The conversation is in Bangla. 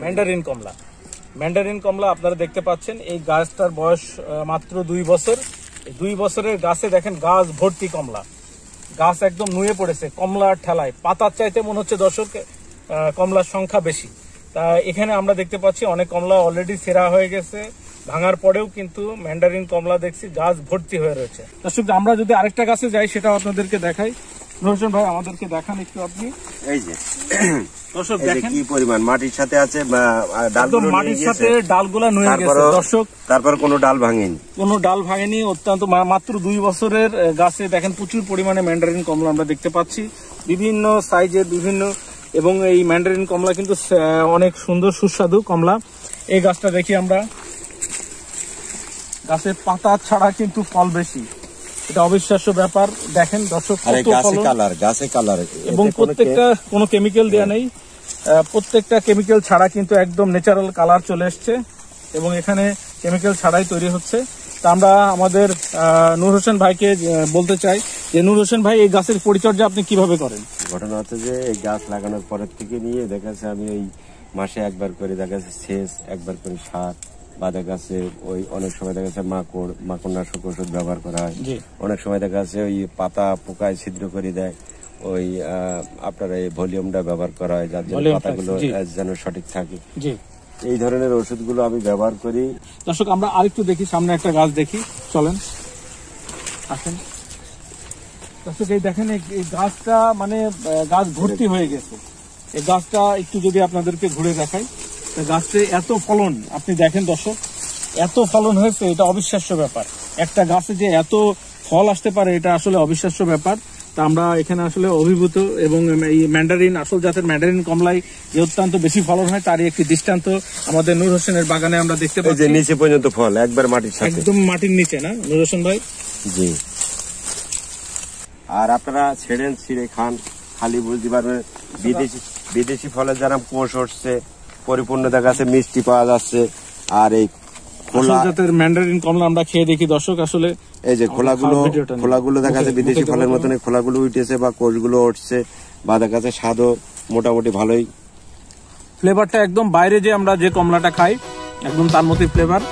ম্যান্ডারিন কমলা। ম্যান্ডারিন কমলা আপনারা দেখতে পাচ্ছেন, এই গাছটার বয়স মাত্র 2 বছর। এই 2 বছরের গাছে দেখেন গাছ ভর্তি কমলা, গাছ একদম নুয়ে পড়েছে কমলার ঠেলায়। পাতার চাইতে মনে হচ্ছে দর্শক কমলার সংখ্যা বেশি। তা এখানে আমরা দেখতে পাচ্ছি অনেক কমলা অলরেডি সেরা হয়ে গেছে, ভাঙার পরেও কিন্তু ম্যান্ডারিন কমলা দেখছি গাছ ভর্তি হয়ে রয়েছে। দর্শক আমরা যদি আরেকটা গাছে যাই সেটা আপনাদেরকে দেখাই। রোশন ভাই আমাদেরকে দেখান একটু আপনি। এই যে দর্শক দেখেন কি পরিমাণ মাটির সাথে আছে, মাটির সাথে ডালগুলা নুয়ে গেছে দর্শক। তারপর কোনো ডাল ভাঙেনি, অত্যন্ত মাত্র 2 বছরের গাছে দেখেন প্রচুর পরিমাণে ম্যান্ডারিন কমলা আমরা দেখতে পাচ্ছি, বিভিন্ন সাইজের বিভিন্ন। এবং এই ম্যান্ডারিন কমলা কিন্তু অনেক সুন্দর সুস্বাদু কমলা। এই গাছটা দেখি আমরা, গাছের পাতা ছাড়া কিন্তু ফল বেশি, এটা অবিশ্বাস্য ব্যাপার। দেখেন দর্শক গাছে কালার, এবং প্রত্যেকটা কোনো কেমিক্যাল দেওয়া নেই, প্রত্যেকটা কেমিক্যাল ছাড়া কিন্তু একদম ন্যাচারাল কালার চলে এসছে এবং এখানে কেমিক্যাল ছাড়াই তৈরি হচ্ছে। তা আমরা আমাদের নূর হোসেন ভাইকে বলতে চাই যে নূর হোসেন ভাই এই গাছের পরিচর্যা আপনি কিভাবে করেন? ঘটনা হচ্ছে যে এই গাছ লাগানোর পরের থেকে নিয়ে দেখা যাচ্ছে আমি ওই মাসে একবার করে দেখা যাচ্ছে সেচ, একবার করে সার, বা দেখা যাচ্ছে ওই অনেক সময় দেখা যাচ্ছে মাকড়নাশক ওষুধ ব্যবহার করা হয়, অনেক সময় দেখা যাচ্ছে ওই পাতা পোকায় ছিদ্র করে দেয়, ওই আপনার এই ভলিউমটা ব্যবহার করা হয় যার জন্য পাতাগুলো যেন সঠিক থাকে। এই ধরনের ওষুধগুলো আমি ব্যবহার করি। দর্শক আমরা আরেকটু দেখি, সামনে একটা গাছ দেখি, চলেন আসেন। দর্শক এই দেখেন এই গাছটা মানে গাছ ভর্তি হয়ে গেছে। এই গাছটা একটু যদি আপনাদেরকে ঘুরে দেখাই, গাছটা এত ফলন আপনি দেখেন দর্শক, এত ফলন হয়েছে, এটা অবিশ্বাস্য ব্যাপার। একটা গাছে যে এত ফল আসতে পারে এটা আসলে অবিশ্বাস্য ব্যাপার। তা আমরা এখানে আসলে অভিভূত। এবং এই ম্যান্ডারিন, আসল জাতের ম্যান্ডারিন কমলাই যে অত্যন্ত বেশি ফলন হয় তারই একটি দৃষ্টান্ত আমাদের নূর হোসেনের বাগানে আমরা দেখতে পাচ্ছি। যে নিচে পর্যন্ত ফল একবার মাটির সাথে, একদম মাটির নিচে, না নূর হোসেন ভাই? জি। আর আপনারা ছিঁড়ে খান, খালি বুঝতে পারবেন বিদেশি ফলের যারা কোষ উঠছে, পরিপূর্ণ দেখা যাচ্ছে মিষ্টি পাওয়া যাচ্ছে। আর এই খোলা জাতের ম্যান্ডারিন কমলা আমরা খেয়ে দেখি দর্শক, আসলে এই যে খোলাগুলো দেখা যাচ্ছে বিদেশি ফলের মতন খোলাগুলো উঠেছে বা কোষগুলো উঠছে, বা দেখা যাচ্ছে স্বাদও মোটামুটি ভালোই, ফ্লেভারটা একদম বাইরে যে আমরা যে কমলাটা খাই একদম তার মতোই ফ্লেভার।